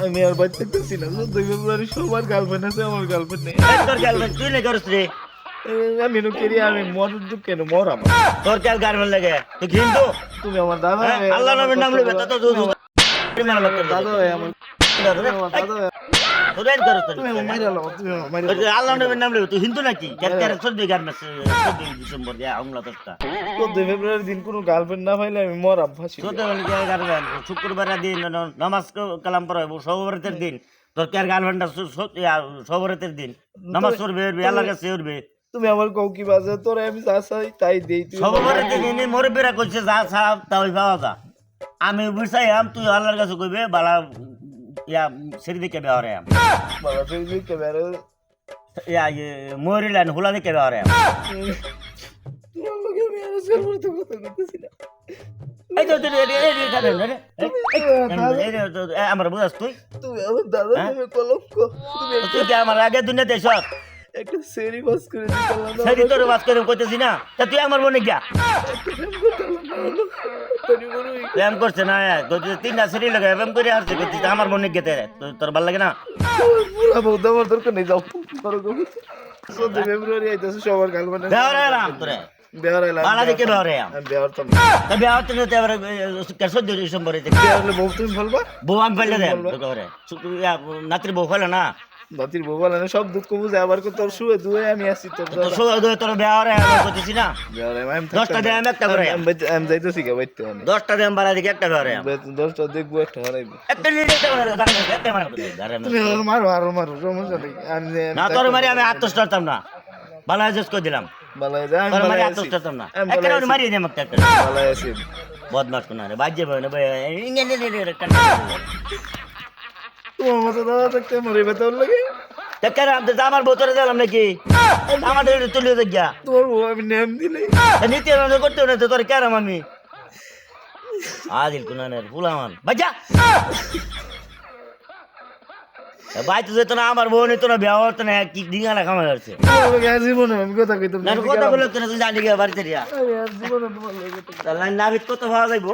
আমি আর বাচ্চা থাকতেছি না, 14 ফেব্রুয়ারি সবার গার্লফ্রেন্ড আছে, আমার গার্লফ্রেন্ড নেই। তোর গার্লফ্রেন্ড তুই নেই করস রে? আমি কেরি আমি মর কেন মর আমার। তোর কাল গার্লফ্রেন্ড লাগে তুই হিন্দু? তুমি আমার দাদা হ্যাঁ? হয়ে, আল্লাহ আমার নবীর নাম কষ্ট লইবে করো। তো তুমি আমার দাদা দাদা হয়ে, আমার দাদা হয়ে, তুমি আমার মাইরা লাও, তুমি আমার মাইরা লাও। আল্লাহ নবীর নাম লইবে তুই হিন্দু নাকি? কেন 14 গার্মেন্টস 14 ডিসেম্বর দিয়া হামলা তোরটা 14 ফেব্রুয়ারির দিন কোনো গার্লফ্রেন্ড না পাইলে আমি মরাম ফাঁসি। 14 বলে কি গার্লফ্রেন্ড? শুক্রবারের দিন নামাজ কালাম পড়াবো, সবরাতের দিন তোর কি আর গার্লফ্রেন্ড? সবরাতের দিন নামাজ পড়বে, আল্লাহর কাছে উঠবে। তুমি আমার কও কি বাজে, তোরে আমি যা চাই তাই দেই। তুই সবরাতের দিন এনে মরবেরা কইছে যা সাপ তাই পাওয়া যা। আমি বুঝাই আম তুই আল্লাহর কাছে কইবে বালা ইয়া সেরি দিকে বেহরে আম বাবা তুই যে ক্যামেরা ইয়া মরিলেন হুলা দিকে বেহরে আম। তোমার লগে আমি আর আজকাল পর্যন্ত কথা কইতেছি না। এই তো আমার বুঝাস তুই? তুমি আমার দাদা নামে কলঙ্ক। তুমি তুই কি আমার আগে দুনিয়াতে এসব একটা সেরি বাস করে দিতাম না, সেরি তোর বাস করে কইতেছি না? তা তুই আমার মনে গিয়া তুমি বড়ই ব্যায়াম করছে না, তিনটা সেরি লাগে ব্যায়াম করে আসছে করছিস আমার মনে গেতে তোর ভাল লাগে না? পুরা বউদা আমার দরকার নেই, যাও করো গো। 14 ফেব্রুয়ারি আইতাছে, সবার গার্লফ্রেন্ড বেহরে এলাম তোরে বেয়ার আইলাম। বালা দিকে বেহরে আম আমি বেয়ার তো বেহর তো এবার 14 ডিসেম্বরে বেয়ার হলে বউ তুমি বলবা, বউ আমি ফেলে দেয় ঘরে নাতির বউ ফেলে না বাতির বউ বলে না, সব দুঃখ বুঝে আবার কো তোর শুয়ে দুয়ে আমি আসি তোর তোর বেহরে করতেছি না? বেয়ার আমি 10টা দিয়ে আমি একটা করে আমি যাইতেছি কে বাইতে আমি 10টা দিয়ে বাড়া দিকে একটা ঘরে আম 10টা দেখবো একটা হারাইবো। একটা নিয়ে একটা ঘরে একটা মারা তুমি আরো মারো সমস্যা নেই। আমি না তোর মারি আমি আত্মস্থ করতাম না, ভালো আজস করে দিলাম বালাই যায়, আমি তোর মারি বালাই আছি, আত্মস্থ করতাম না, আমি একটা বালাই মারিয়ে দেম একটা বালাই আছি। বদমাস কোন রে বাজে ভাই না তোমার মতো দাদা থাকতে মরে বেতন লাগে। আমার বোতলে দিলাম নাকি আমাদের তুলে গিয়া তোমার বউ আমি নেম দিলে নীতি করতে না তো তোর কেরাম আমি আদিল কুনানের ফুলামান বাজা ভাই তো যেত না আমার বোন তো না বিয়া হতো না কি ডিঙালা খামা যাচ্ছে জীবনে আমি কথা কইতাম না, কথা বলে তো জানি গিয়া বাড়িতে রিয়া জীবনে তোমার লাগে নাবিত কত ভালো যাইবো